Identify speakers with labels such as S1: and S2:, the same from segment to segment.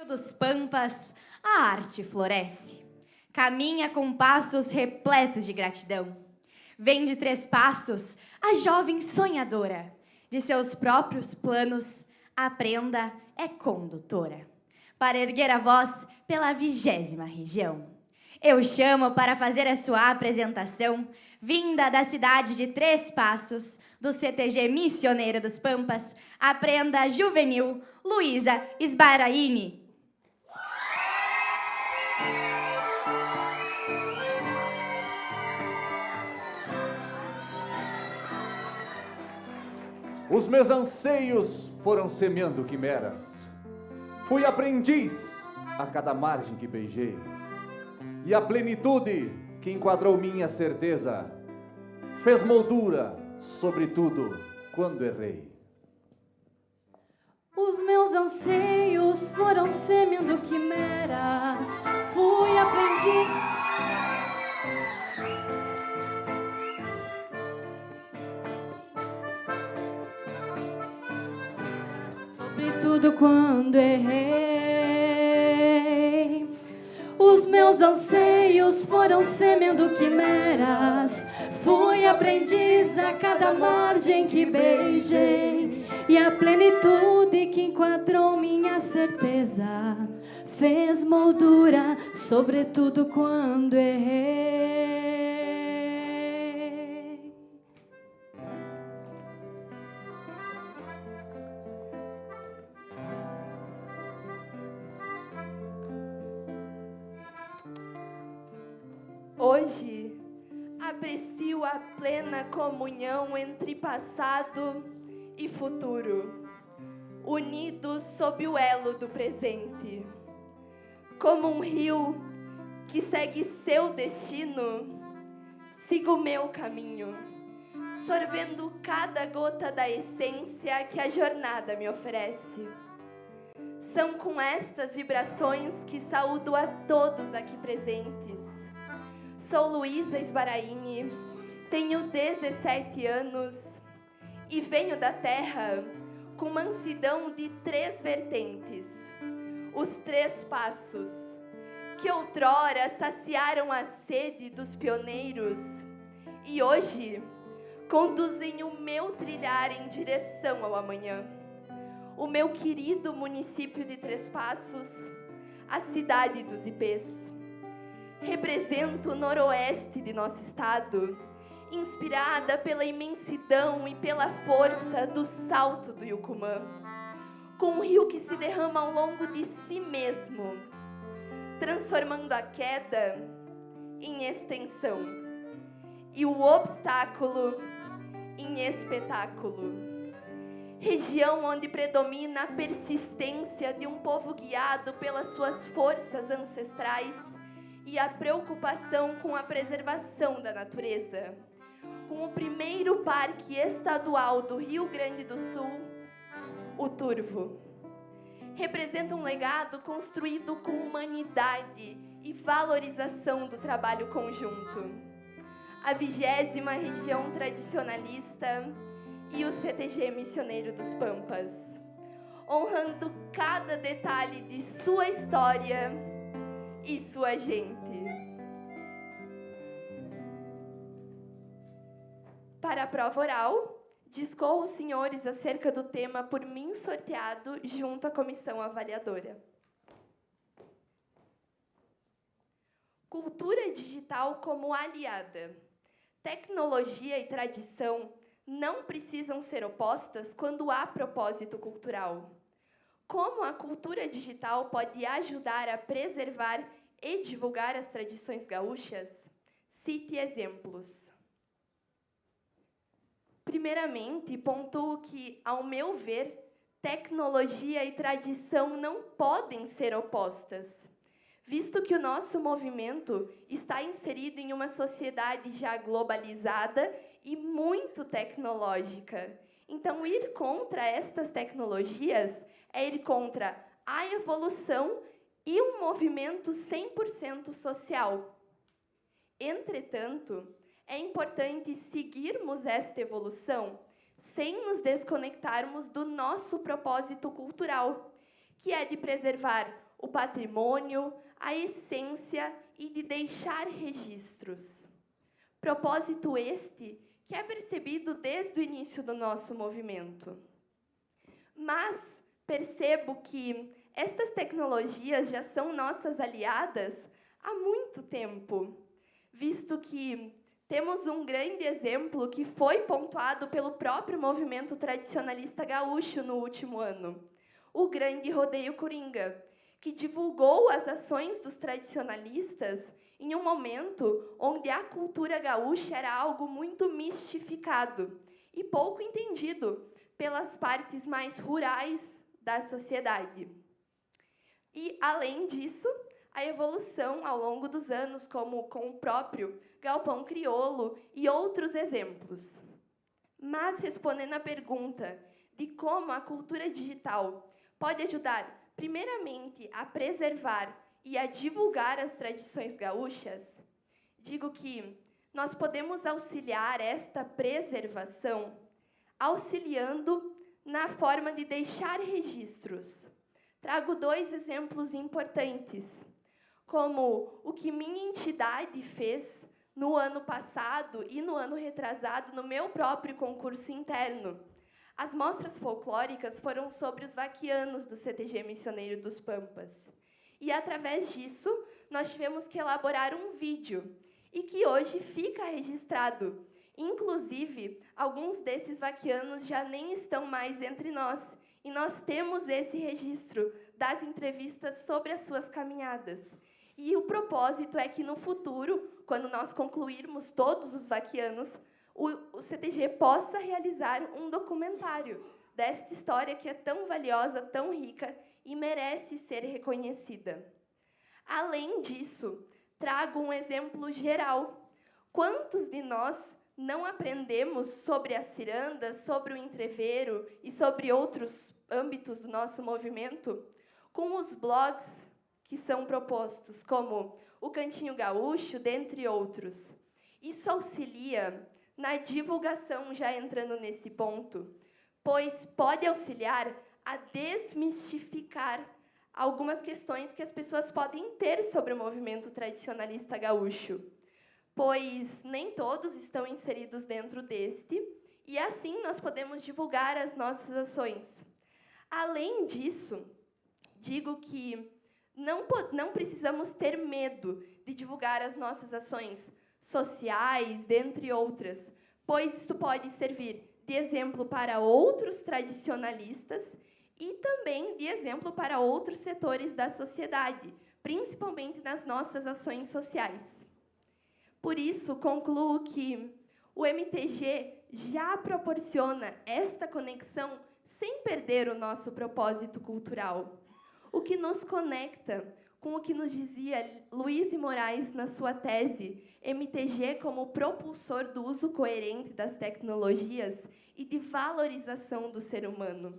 S1: Dos pampas, a arte floresce. Caminha com passos repletos de gratidão. Vem de 3 passos a jovem sonhadora. De seus próprios planos, a prenda é condutora. Para erguer a voz pela 20ª região. Eu chamo para fazer a sua apresentação, vinda da cidade de 3 Passos, do CTG Missioneiro dos Pampas, a prenda juvenil Luísa Sbaraini.
S2: Os meus anseios foram semeando quimeras. Fui aprendiz a cada margem que beijei. E a plenitude que enquadrou minha certeza fez moldura, sobretudo, quando errei.
S3: Os meus anseios foram semeando quimeras. Fui aprendiz. Sobretudo quando errei. Os meus anseios foram semeando quimeras. Fui aprendiz a cada margem que beijei. E a plenitude que enquadrou minha certeza fez moldura, sobretudo quando errei.
S4: Hoje, aprecio a plena comunhão entre passado e futuro, unidos sob o elo do presente. Como um rio que segue seu destino, sigo meu caminho, sorvendo cada gota da essência que a jornada me oferece. São com estas vibrações que saúdo a todos aqui presentes. Sou Luísa Sbaraini, tenho 17 anos e venho da terra com mansidão de 3 vertentes. Os 3 passos que outrora saciaram a sede dos pioneiros e hoje conduzem o meu trilhar em direção ao amanhã. O meu querido município de 3 Passos, a cidade dos ipês. Represento o noroeste de nosso estado, inspirada pela imensidão e pela força do salto do Yucumã, com um rio que se derrama ao longo de si mesmo, transformando a queda em extensão e o obstáculo em espetáculo. Região onde predomina a persistência de um povo guiado pelas suas forças ancestrais e a preocupação com a preservação da natureza. Com o primeiro parque estadual do Rio Grande do Sul, o Turvo. Representa um legado construído com humanidade e valorização do trabalho conjunto. A 20ª região tradicionalista e o CTG Missioneiro dos Pampas, honrando cada detalhe de sua história e sua gente. Para a prova oral, discorro aos senhores acerca do tema por mim sorteado junto à comissão avaliadora. Cultura digital como aliada. Tecnologia e tradição não precisam ser opostas quando há propósito cultural. Como a cultura digital pode ajudar a preservar e divulgar as tradições gaúchas? Cite exemplos. Primeiramente, pontuo que, ao meu ver, tecnologia e tradição não podem ser opostas, visto que o nosso movimento está inserido em uma sociedade já globalizada e muito tecnológica. Então, ir contra estas tecnologias é ir contra a evolução e um movimento 100% social. Entretanto, é importante seguirmos esta evolução sem nos desconectarmos do nosso propósito cultural, que é de preservar o patrimônio, a essência e de deixar registros. Propósito este que é percebido desde o início do nosso movimento. Mas percebo que estas tecnologias já são nossas aliadas há muito tempo, visto que temos um grande exemplo que foi pontuado pelo próprio movimento tradicionalista gaúcho no último ano, o Grande Rodeio Coringa, que divulgou as ações dos tradicionalistas em um momento onde a cultura gaúcha era algo muito mistificado e pouco entendido pelas partes mais rurais da sociedade. E, além disso, a evolução ao longo dos anos, como com o próprio Galpão Crioulo e outros exemplos. Mas, respondendo à pergunta de como a cultura digital pode ajudar, primeiramente, a preservar e a divulgar as tradições gaúchas, digo que nós podemos auxiliar esta preservação auxiliando na forma de deixar registros. Trago 2 exemplos importantes, como o que minha entidade fez no ano passado e no ano retrasado no meu próprio concurso interno. As mostras folclóricas foram sobre os vaquianos do CTG Missioneiro dos Pampas. E, através disso, nós tivemos que elaborar um vídeo, e que hoje fica registrado. Inclusive, alguns desses vaquianos já nem estão mais entre nós, e nós temos esse registro das entrevistas sobre as suas caminhadas. E o propósito é que, no futuro, quando nós concluirmos todos os vaquianos, o CTG possa realizar um documentário desta história que é tão valiosa, tão rica e merece ser reconhecida. Além disso, trago um exemplo geral. Quantos de nós não aprendemos sobre as cirandas, sobre o entreveiro e sobre outros âmbitos do nosso movimento com os blogs que são propostos, como o Cantinho Gaúcho, dentre outros? Isso auxilia na divulgação, já entrando nesse ponto, pois pode auxiliar a desmistificar algumas questões que as pessoas podem ter sobre o movimento tradicionalista gaúcho, pois nem todos estão inseridos dentro deste, e assim nós podemos divulgar as nossas ações. Além disso, digo que não precisamos ter medo de divulgar as nossas ações sociais, dentre outras, pois isso pode servir de exemplo para outros tradicionalistas e também de exemplo para outros setores da sociedade, principalmente nas nossas ações sociais. Por isso, concluo que o MTG já proporciona esta conexão sem perder o nosso propósito cultural, o que nos conecta com o que nos dizia Luiz de Moraes na sua tese MTG como propulsor do uso coerente das tecnologias e de valorização do ser humano,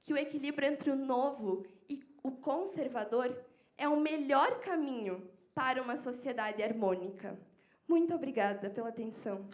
S4: que o equilíbrio entre o novo e o conservador é o melhor caminho para uma sociedade harmônica. Muito obrigada pela atenção.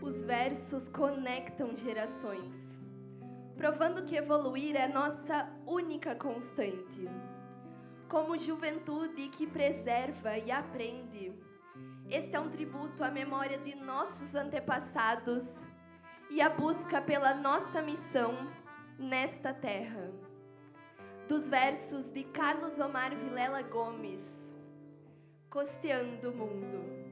S4: Os versos conectam gerações, provando que evoluir é nossa única constante. Como juventude que preserva e aprende, este é um tributo à memória de nossos antepassados e à busca pela nossa missão nesta terra. Dos versos de Carlos Omar Vilela Gomes, Costeando o Mundo.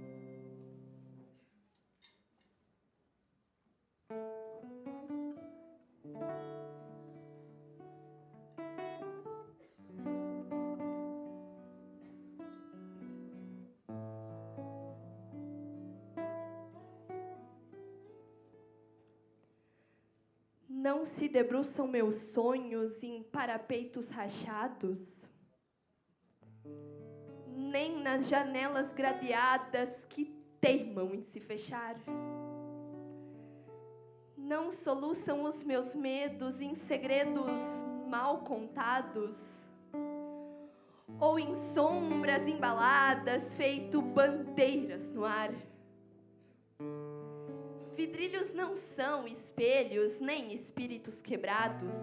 S4: Não se debruçam meus sonhos em parapeitos rachados, nem nas janelas gradeadas que teimam em se fechar. Não soluçam os meus medos em segredos mal contados, ou em sombras embaladas, feito bandeiras no ar. Vidrilhos não são espelhos, nem espíritos quebrados.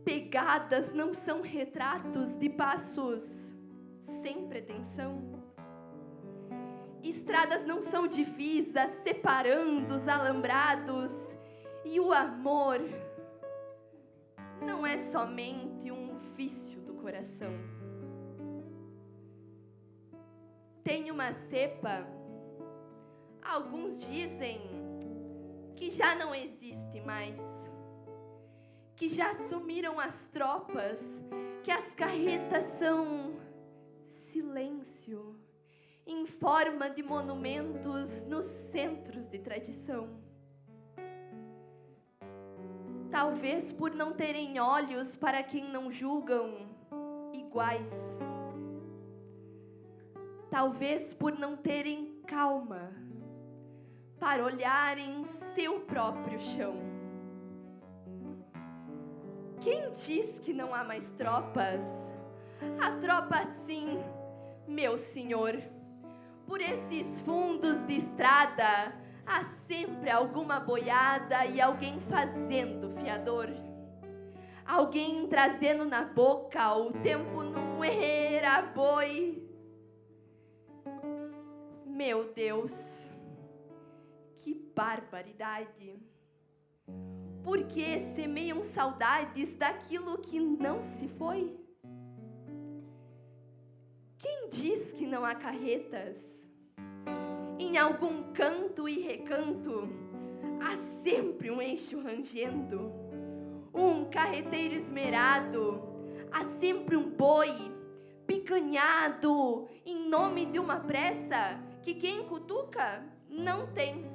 S4: Pegadas não são retratos de passos sem pretensão. Estradas não são divisas separando os alambrados. E o amor não é somente um vício do coração. Tem uma cepa, alguns dizem que já não existe mais, que já sumiram as tropas, que as carretas são silêncio, em forma de monumentos nos centros de tradição. Talvez por não terem olhos para quem não julgam iguais. Talvez por não terem calma para olhar em seu próprio chão. Quem diz que não há mais tropas? Há tropa sim, meu senhor. Por esses fundos de estrada, há sempre alguma boiada e alguém fazendo fiador. Alguém trazendo na boca o tempo num era boi. Meu Deus, que barbaridade! Por que semeiam saudades daquilo que não se foi? Quem diz que não há carretas? Em algum canto e recanto, há sempre um eixo rangendo, um carreteiro esmerado, há sempre um boi picanhado em nome de uma pressa que quem cutuca não tem.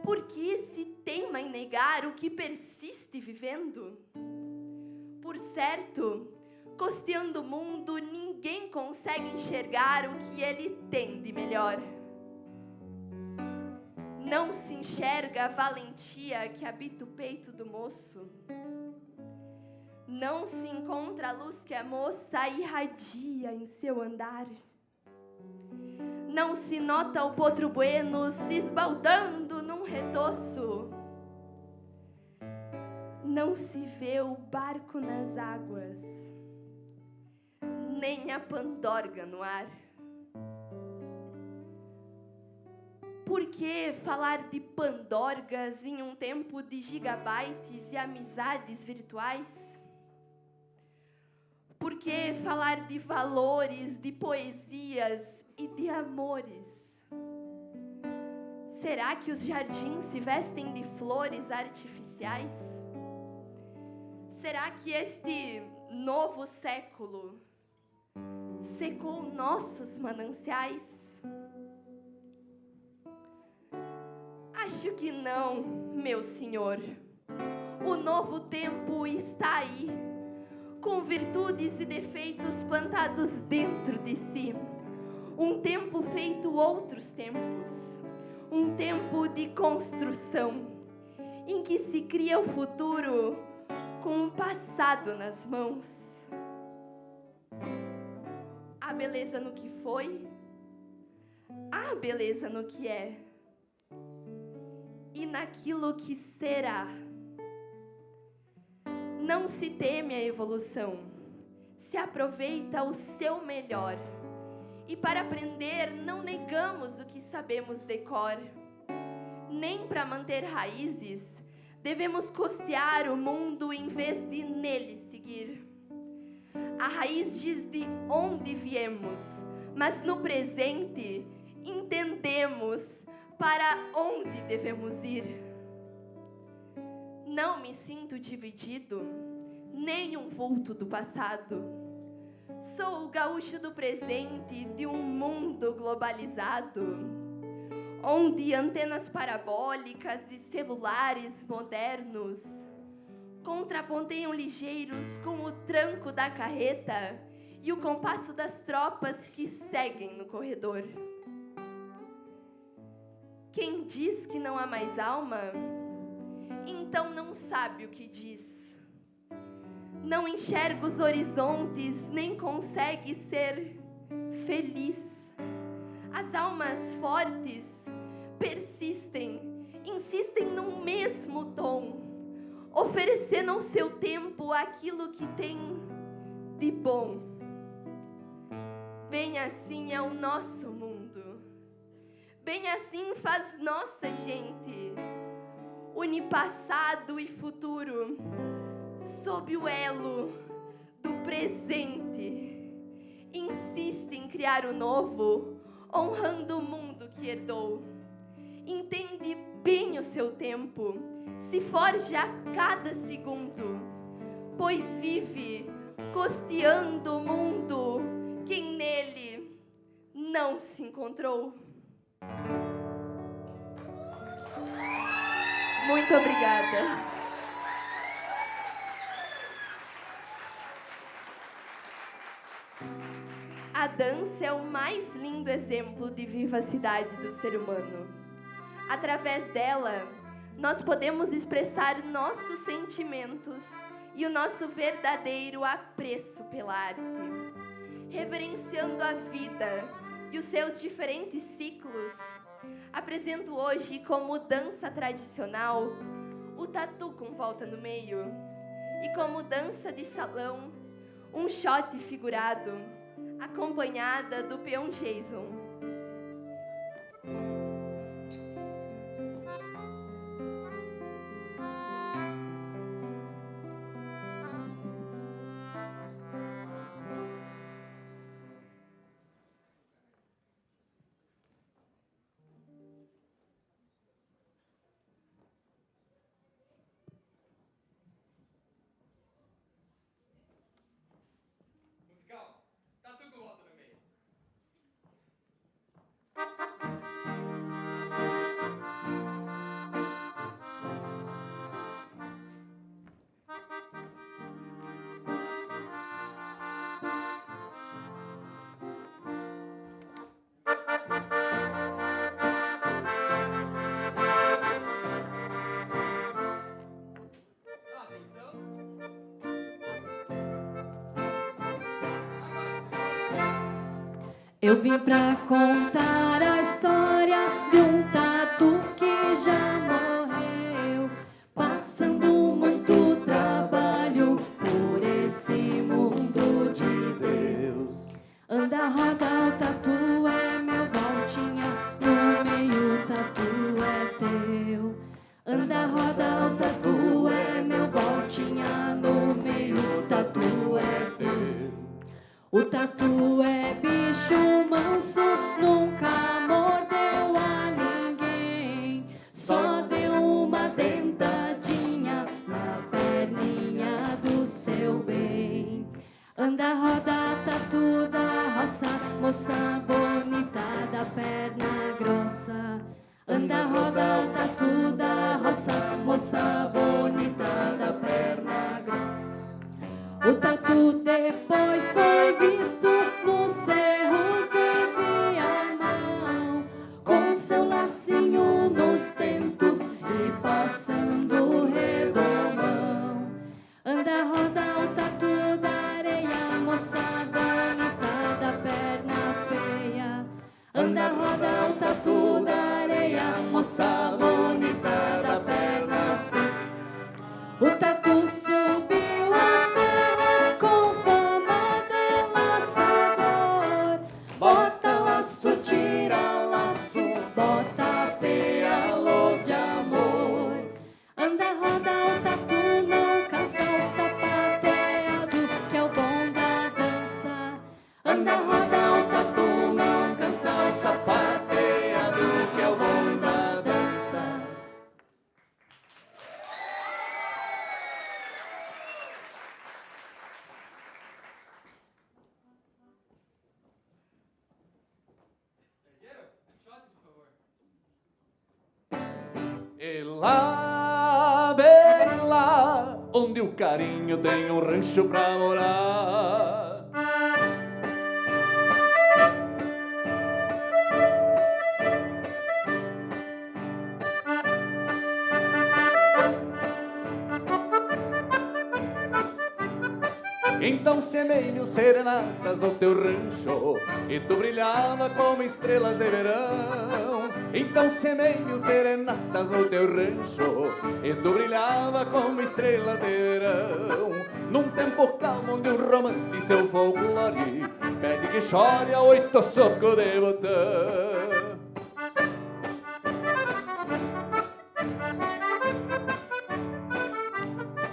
S4: Por que se teima em negar o que persiste vivendo? Por certo, costeando o mundo, ninguém consegue enxergar o que ele tem de melhor. Não se enxerga a valentia que habita o peito do moço. Não se encontra a luz que a moça irradia em seu andar. Não se nota o potro bueno se esbaldando num retoço. Não se vê o barco nas águas, nem a pandorga no ar. Por que falar de pandorgas em um tempo de gigabytes e amizades virtuais? Por que falar de valores, de poesias e de amores? Será que os jardins se vestem de flores artificiais? Será que este novo século secou nossos mananciais? Acho que não, meu senhor. O novo tempo está aí, com virtudes e defeitos plantados dentro de si. Um tempo feito outros tempos. Um tempo de construção, em que se cria o futuro com o passado nas mãos. Há beleza no que foi, há beleza no que é, e naquilo que será. Não se teme a evolução, se aproveita o seu melhor. E para aprender não negamos o que sabemos de cor. Nem para manter raízes devemos costear o mundo em vez de nele seguir. A raiz diz de onde viemos, mas no presente entendemos para onde devemos ir. Não me sinto dividido, nem um vulto do passado. Sou o gaúcho do presente de um mundo globalizado, onde antenas parabólicas e celulares modernos contraponteiam ligeiros com o tranco da carreta e o compasso das tropas que seguem no corredor. Quem diz que não há mais alma, então não sabe o que diz. Não enxerga os horizontes, nem consegue ser feliz. As almas fortes persistem, insistem no mesmo tom, oferecendo ao seu tempo aquilo que tem de bom. Bem assim é o nosso mundo, bem assim faz nossa gente, une passado e futuro sob o elo do presente. Insiste em criar o novo, honrando o mundo que herdou. Entende bem o seu tempo, se forja a cada segundo, pois vive costeando o mundo quem nele não se encontrou. Muito obrigada. A dança é o mais lindo exemplo de vivacidade do ser humano. Através dela, nós podemos expressar nossos sentimentos e o nosso verdadeiro apreço pela arte. Reverenciando a vida e os seus diferentes ciclos, apresento hoje como dança tradicional o tatu com volta no meio e como dança de salão um shot figurado, acompanhada do peão Jason.
S3: Eu vim pra contar a história de um tatu que já morreu, passando muito trabalho por esse mundo de Deus. Anda, roda, o tatu é meu, voltinha, no meio o tatu é teu. Anda, roda, o tatu é meu, voltinha, no meio o tatu é teu. O tatu é bicho manso, nunca mordeu a ninguém, só deu uma dentadinha na perninha do seu bem. Anda, roda, tatu da roça, moça bonita da perna grossa. Anda, roda, tatu da roça, moça bonita da perna grossa. O tatu depois foi visto nos cerros de Viamão, com seu lacinho nos tentos e passando o redomão. Anda, roda, o tatu da areia, moça bonita da perna feia. Anda, roda, o tatu da areia, moça bonita da perna feia. O tatu subiu a serra com fama de laçador. Bota laço, tira laço, bota pealos de amor.
S2: lá, bem lá, onde o carinho tem um rancho pra morar. Então semei mil serenatas no teu rancho e tu brilhava como estrelas de verão. Então semei mil serenatas no teu rancho e tu brilhava como estrelas de verão. Num tempo calmo onde um romance e seu folclore pede que chore a 8 socos de botão.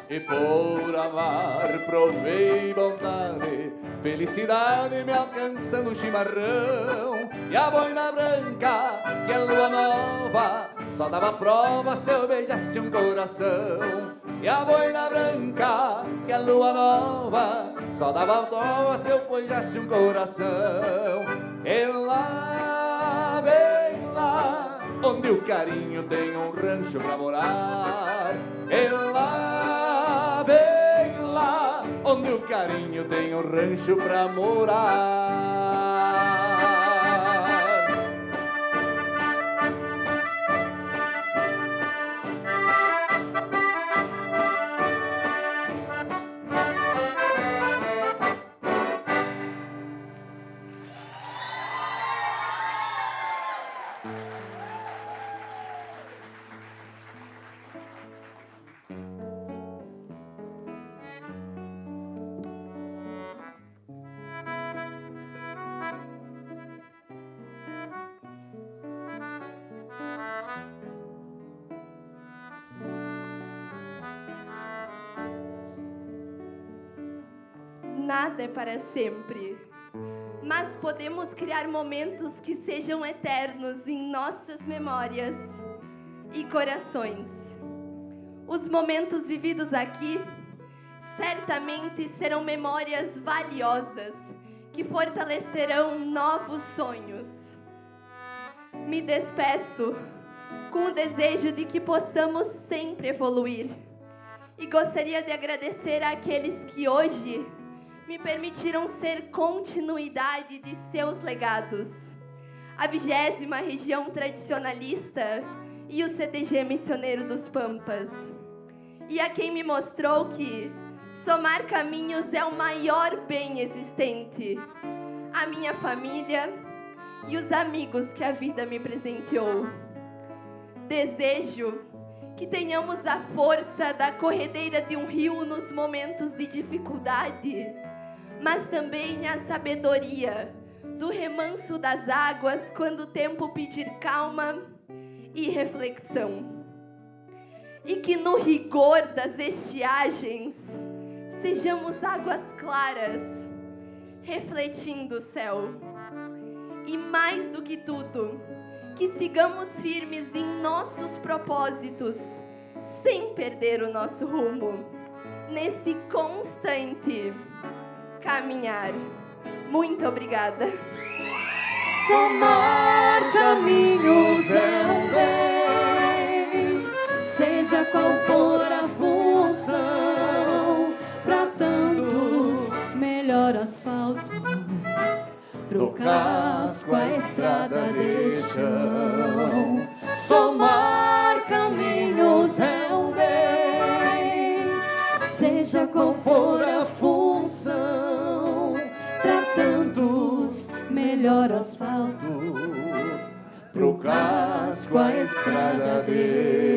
S2: E por amar provei bondade, felicidade me alcança no chimarrão. E a boina branca, que é lua nova, só dava prova se eu beijasse um coração. E a boina branca, que é lua nova, só dava prova se eu beijasse um coração. E lá, bem lá, onde o carinho tem um rancho pra morar. E lá, bem lá, onde o carinho tem um rancho pra morar.
S4: Nada é para sempre, mas podemos criar momentos que sejam eternos em nossas memórias e corações. Os momentos vividos aqui certamente serão memórias valiosas que fortalecerão novos sonhos. Me despeço com o desejo de que possamos sempre evoluir e gostaria de agradecer àqueles que hoje me permitiram ser continuidade de seus legados. A 20ª Região Tradicionalista e o CTG Missioneiro dos Pampas. E a quem me mostrou que somar caminhos é o maior bem existente. A minha família e os amigos que a vida me presenteou. Desejo que tenhamos a força da corredeira de um rio nos momentos de dificuldade, mas também a sabedoria do remanso das águas quando o tempo pedir calma e reflexão. E que no rigor das estiagens sejamos águas claras, refletindo o céu. E mais do que tudo, que sigamos firmes em nossos propósitos, sem perder o nosso rumo, nesse constante caminhar. Muito obrigada.
S3: Somar caminhos é um bem, seja qual for a função. Pra tantos, melhor asfalto, pro casco a estrada de chão. Somar caminhos é um bem, seja qual for a função. Pra tantos, melhor asfalto, pro casco a estrada de